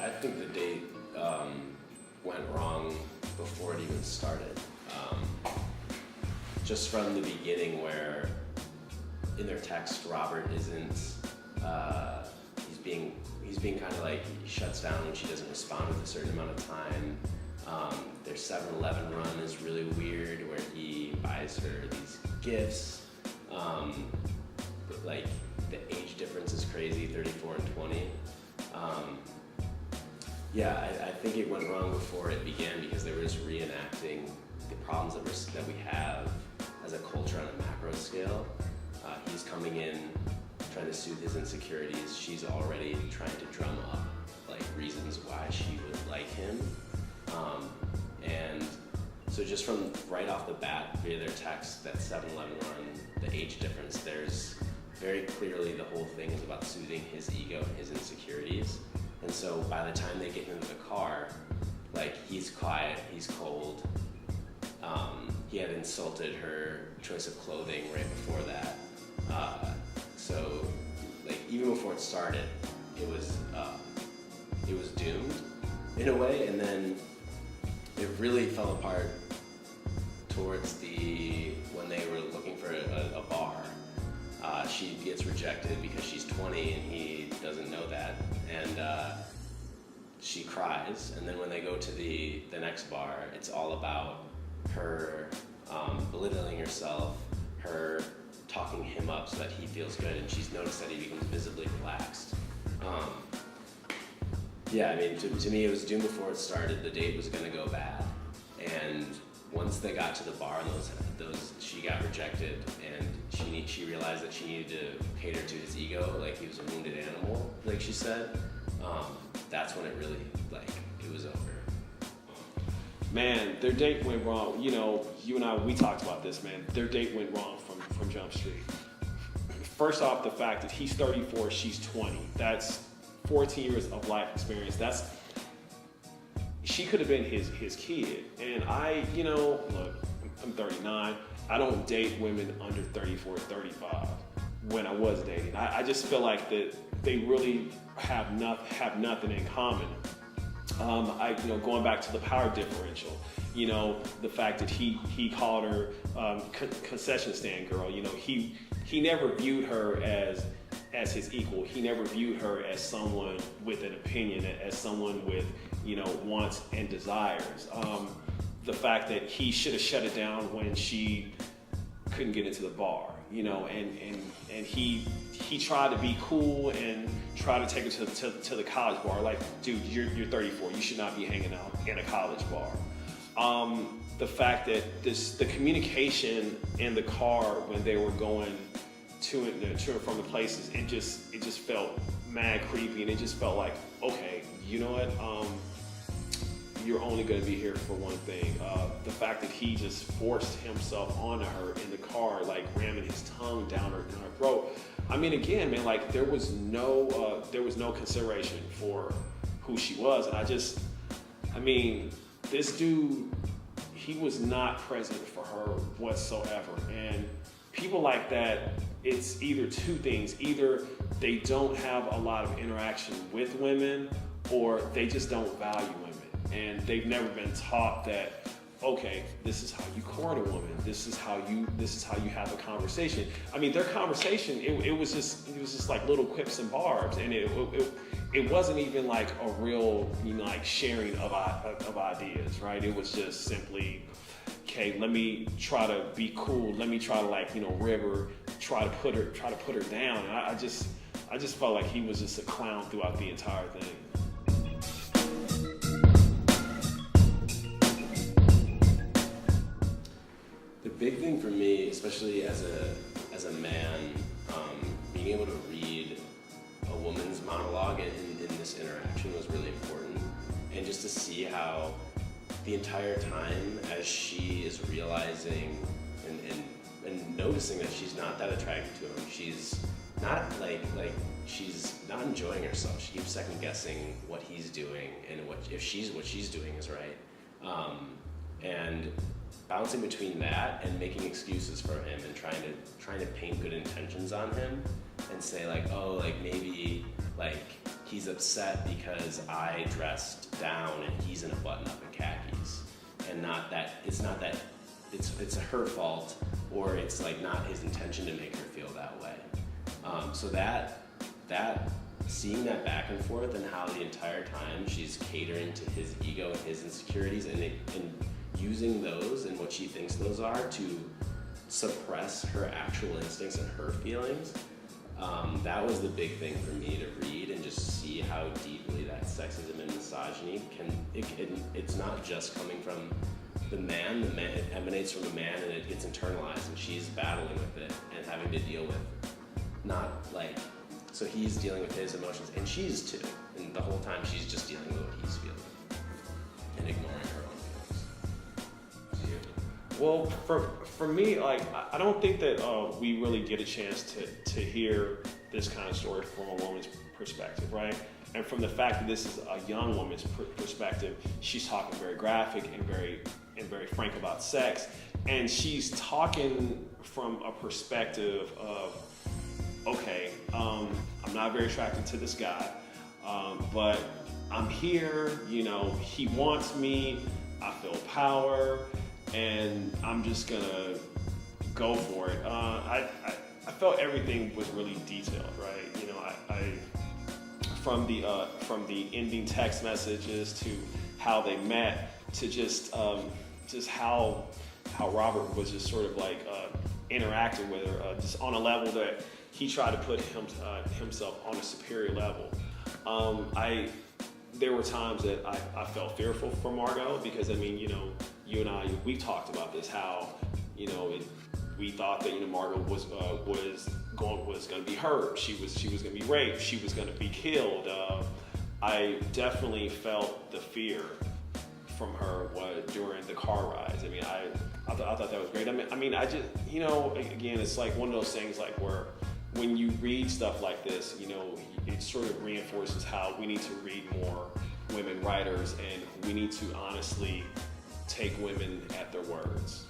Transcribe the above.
I think the date went wrong before it even started. Just from the beginning, where in their text, Robert isn't. He's being kind of like, he shuts down when she doesn't respond with a certain amount of time. Their 7-Eleven run is really weird, where he buys her these gifts. But like the age difference is crazy, 34 and 20. I think it went wrong before it began, because they were just reenacting the problems that we have as a culture on a macro scale. He's coming in, trying to soothe his insecurities. She's already trying to drum up like reasons why she would like him. And so just from right off the bat, via their text, that 7-Eleven run, the age difference, there's very clearly the whole thing is about soothing his ego and his insecurities. And so by the time they get into the car, like, he's quiet, he's cold. He had insulted her choice of clothing right before that. So like, even before it started, it was doomed in a way. And then it really fell apart towards when they were looking for a bar. She gets rejected because she's 20 and he doesn't know that. And she cries. And then when they go to the next bar, it's all about her belittling herself, her talking him up so that he feels good, and she's noticed that he becomes visibly relaxed. To me, it was doomed before it started. The date was going to go bad, and once they got to the bar and those she got rejected, and she realized that she needed to cater to his ego, like he was a wounded animal, like she said. That's when it really, like, it was over. Man, their date went wrong. You know, you and I, we talked about this, man. Their date went wrong from Jump Street. First off, the fact that he's 34, she's 20. That's 14 years of life experience. She could have been his kid. And look, I'm 39. I don't date women under 34, 35 when I was dating. I just feel like that they really have nothing in common. Going back to the power differential, the fact that he called her concession stand girl. He never viewed her as his equal. He never viewed her as someone with an opinion, as someone with wants and desires. The fact that he should have shut it down when she couldn't get into the bar, and he tried to be cool and try to take her to the college bar. Like, dude, you're 34. You should not be hanging out in a college bar. The fact that the communication in the car when they were going to and from the places, it just felt mad creepy, and it just felt like, okay, you know what? You're only going to be here for one thing. The fact that he just forced himself onto her in the car, like ramming his tongue down her throat. I mean, again, man, like there was no consideration for who she was, and this dude, he was not present for her whatsoever. And people like that, it's either two things: either they don't have a lot of interaction with women, or they just don't value women. And they've never been taught that, okay, this is how you court a woman. This is how you have a conversation. I mean, their conversation, it was just like little quips and barbs, and it wasn't even like a real, like sharing of ideas, right? It was just simply, okay, let me try to be cool. Let me try to rib her, try to put her down. And I just felt like he was just a clown throughout the entire thing. The big thing for me, especially as a man, being able to read a woman's monologue in this interaction was really important. And just to see how the entire time, as she is realizing and noticing that she's not that attracted to him, she's not she's not enjoying herself. She keeps second guessing what he's doing and what she's doing is right. And bouncing between that and making excuses for him and trying to paint good intentions on him and say like, oh, like maybe like he's upset because I dressed down and he's in a button-up and khakis, and it's not that it's her fault, or it's like not his intention to make her feel that way. So that seeing that back and forth, and how the entire time she's catering to his ego and his insecurities, and using those and what she thinks those are to suppress her actual instincts and her feelings. That was the big thing for me to read and just see how deeply that sexism and misogyny it's not just coming from the man, it emanates from the man, and it gets internalized, and she's battling with it and having to deal with so he's dealing with his emotions, and she's too, and the whole time she's just dealing with what he's feeling and ignoring her own feelings. Well, for me, like, I don't think that we really get a chance to hear this kind of story from a woman's perspective, right? And from the fact that this is a young woman's perspective, she's talking very graphic and very frank about sex, and she's talking from a perspective of, okay, I'm not very attracted to this guy, but I'm here, he wants me, I feel power, and I'm just gonna go for it. I felt everything was really detailed, right? From the ending text messages to how they met, to just how Robert was just sort of like interacting with her, just on a level that he tried to put himself on a superior level. There were times that I felt fearful for Margot, because you and I, we talked about this, how we thought that Margot was going to be hurt, she was going to be raped, she was going to be killed. I definitely felt the fear from her during the car rides. I thought that was great. I just, again, it's like one of those things like where when you read stuff like this, it sort of reinforces how we need to read more women writers, and we need to honestly take women at their words.